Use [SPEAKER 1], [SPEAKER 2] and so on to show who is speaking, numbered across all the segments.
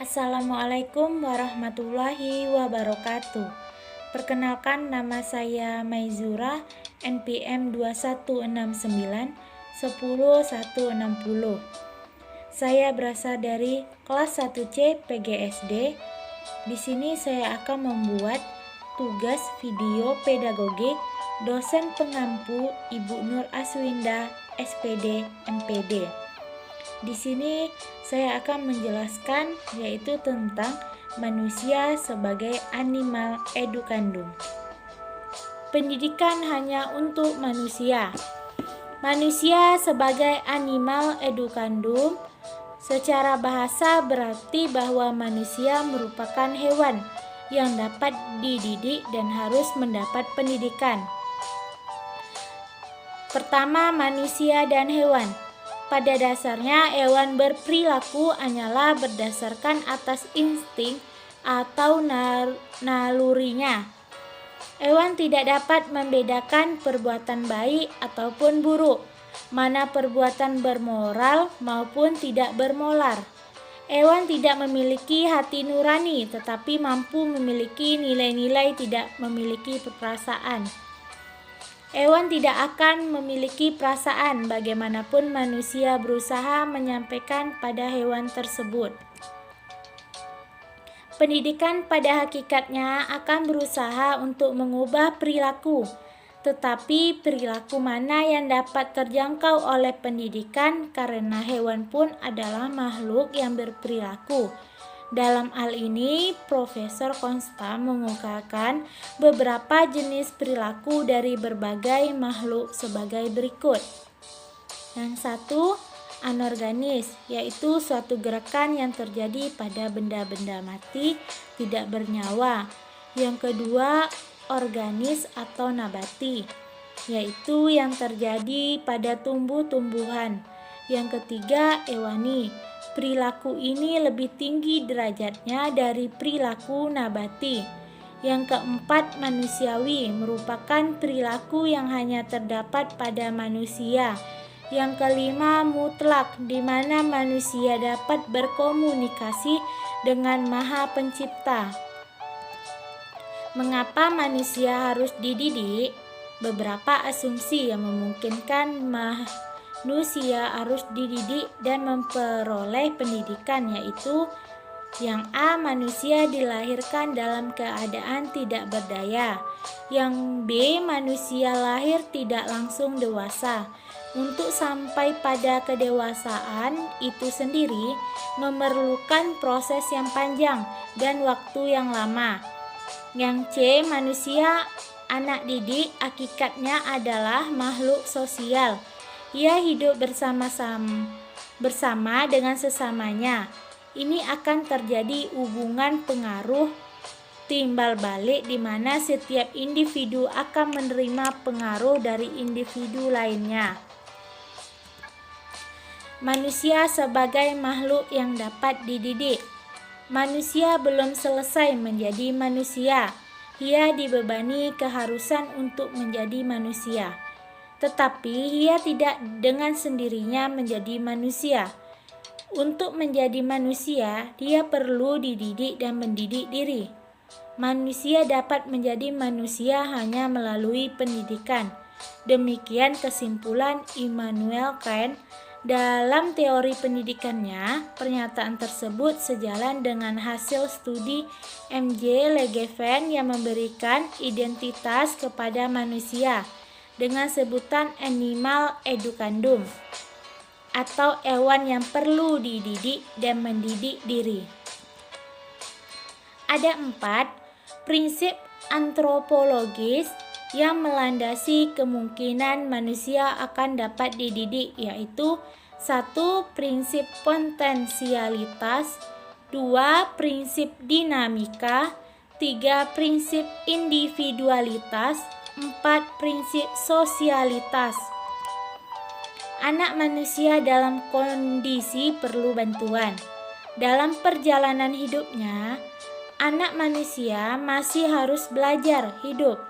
[SPEAKER 1] Assalamualaikum warahmatullahi wabarakatuh. Perkenalkan, nama saya Maizura, NPM 2169 10160. Saya berasal dari kelas 1C PGSD. Di sini saya akan membuat tugas video pedagogik dosen pengampu Ibu Nur Aswinda, SPD, MPD. Di sini saya akan menjelaskan yaitu tentang manusia sebagai animal edukandum. Pendidikan hanya untuk manusia. Manusia sebagai animal edukandum secara bahasa berarti bahwa manusia merupakan hewan yang dapat dididik dan harus mendapat pendidikan. Pertama, manusia dan hewan. Pada dasarnya, hewan berperilaku hanyalah berdasarkan atas insting atau nalurinya. Hewan tidak dapat membedakan perbuatan baik ataupun buruk, mana perbuatan bermoral maupun tidak bermoral. Hewan tidak memiliki hati nurani, tetapi mampu memiliki nilai-nilai, tidak memiliki perasaan. Hewan tidak akan memiliki perasaan bagaimanapun manusia berusaha menyampaikan pada hewan tersebut. Pendidikan pada hakikatnya akan berusaha untuk mengubah perilaku, tetapi perilaku mana yang dapat terjangkau oleh pendidikan karena hewan pun adalah makhluk yang berperilaku. Dalam hal ini, Profesor Konstan mengungkapkan beberapa jenis perilaku dari berbagai makhluk sebagai berikut. Yang satu, anorganis, yaitu suatu gerakan yang terjadi pada benda-benda mati tidak bernyawa. Yang kedua, organis atau nabati, yaitu yang terjadi pada tumbuh-tumbuhan. Yang ketiga, hewani. Perilaku ini lebih tinggi derajatnya dari perilaku nabati. Yang keempat, manusiawi, merupakan perilaku yang hanya terdapat pada manusia. Yang kelima, mutlak, di mana manusia dapat berkomunikasi dengan Maha Pencipta. Mengapa manusia harus dididik? Beberapa asumsi yang memungkinkan manusia harus dididik dan memperoleh pendidikan, yaitu yang A, manusia dilahirkan dalam keadaan tidak berdaya. Yang B, manusia lahir tidak langsung dewasa. Untuk sampai pada kedewasaan itu sendiri memerlukan proses yang panjang dan waktu yang lama. Yang C, manusia anak didik hakikatnya adalah makhluk sosial. Ia hidup bersama dengan sesamanya. Ini akan terjadi hubungan pengaruh timbal balik di mana setiap individu akan menerima pengaruh dari individu lainnya. Manusia sebagai makhluk yang dapat dididik. Manusia belum selesai menjadi manusia. Ia dibebani keharusan untuk menjadi manusia. Tetapi ia tidak dengan sendirinya menjadi manusia. Untuk menjadi manusia, dia perlu dididik dan mendidik diri. Manusia dapat menjadi manusia hanya melalui pendidikan. Demikian kesimpulan Immanuel Kant dalam teori pendidikannya. Pernyataan tersebut sejalan dengan hasil studi M.J. Legevin yang memberikan identitas kepada manusia dengan sebutan animal educandum, atau hewan yang perlu dididik dan mendidik diri. Ada 4 prinsip antropologis yang melandasi kemungkinan manusia akan dapat dididik, yaitu 1. Prinsip potensialitas, 2. Prinsip dinamika, 3. Prinsip individualitas, 4. Prinsip sosialitas. Anak manusia dalam kondisi perlu bantuan. Dalam perjalanan hidupnya, anak manusia masih harus belajar hidup.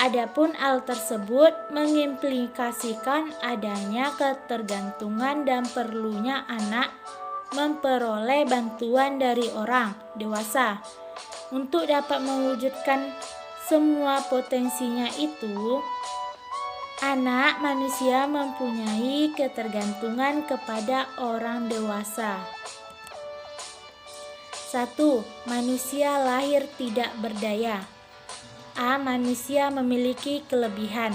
[SPEAKER 1] Adapun hal tersebut mengimplikasikan adanya ketergantungan dan perlunya anak memperoleh bantuan dari orang dewasa. Untuk dapat mewujudkan semua potensinya itu, anak manusia mempunyai ketergantungan kepada orang dewasa. 1. Manusia lahir tidak berdaya. A. Manusia memiliki kelebihan.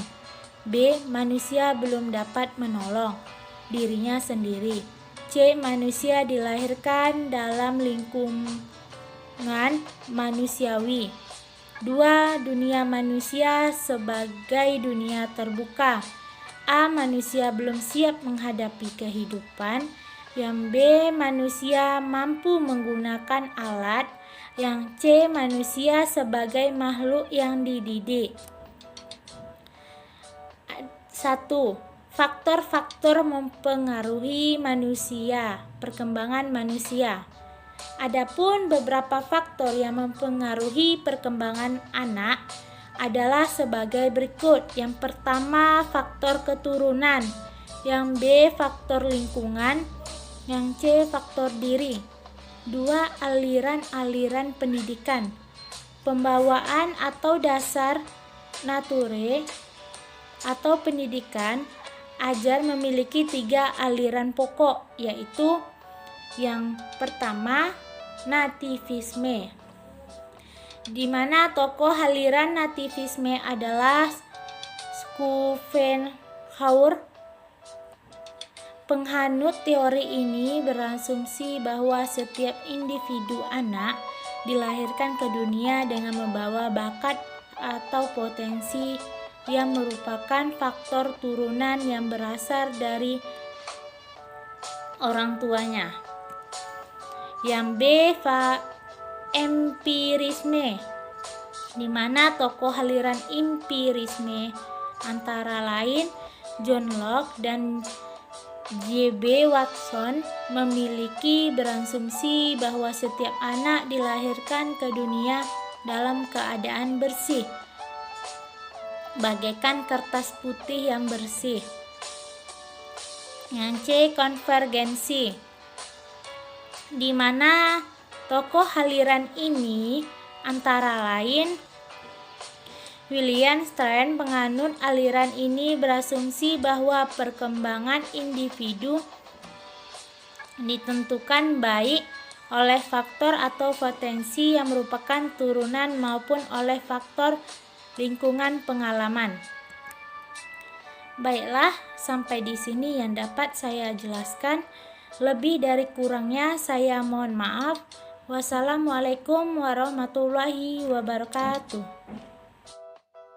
[SPEAKER 1] B. Manusia belum dapat menolong dirinya sendiri. C. Manusia dilahirkan dalam lingkungan manusiawi. 2. Dunia manusia sebagai dunia terbuka. A. Manusia belum siap menghadapi kehidupan. Yang B. Manusia mampu menggunakan alat. Yang C. Manusia sebagai makhluk yang dididik. 1. Faktor-faktor mempengaruhi manusia, perkembangan manusia. Adapun beberapa faktor yang mempengaruhi perkembangan anak adalah sebagai berikut. Yang pertama, faktor keturunan. Yang B, faktor lingkungan. Yang C, faktor diri. 2. Aliran-aliran pendidikan. Pembawaan atau dasar nature atau pendidikan ajar memiliki 3 aliran pokok, yaitu yang pertama, nativisme, di mana tokoh aliran nativisme adalah Schopenhauer. Penghanut teori ini berasumsi bahwa setiap individu anak dilahirkan ke dunia dengan membawa bakat atau potensi yang merupakan faktor turunan yang berasal dari orang tuanya. Yang B, empirisme, di mana tokoh aliran empirisme antara lain John Locke dan J.B. Watson memiliki berasumsi bahwa setiap anak dilahirkan ke dunia dalam keadaan bersih, bagaikan kertas putih yang bersih. Yang C, konvergensi, di mana tokoh aliran ini antara lain William Stein. Penganut aliran ini berasumsi bahwa perkembangan individu ditentukan baik oleh faktor atau potensi yang merupakan turunan maupun oleh faktor lingkungan pengalaman. Baiklah, sampai di sini yang dapat saya jelaskan. Lebih dari kurangnya saya mohon maaf. Wassalamualaikum warahmatullahi wabarakatuh.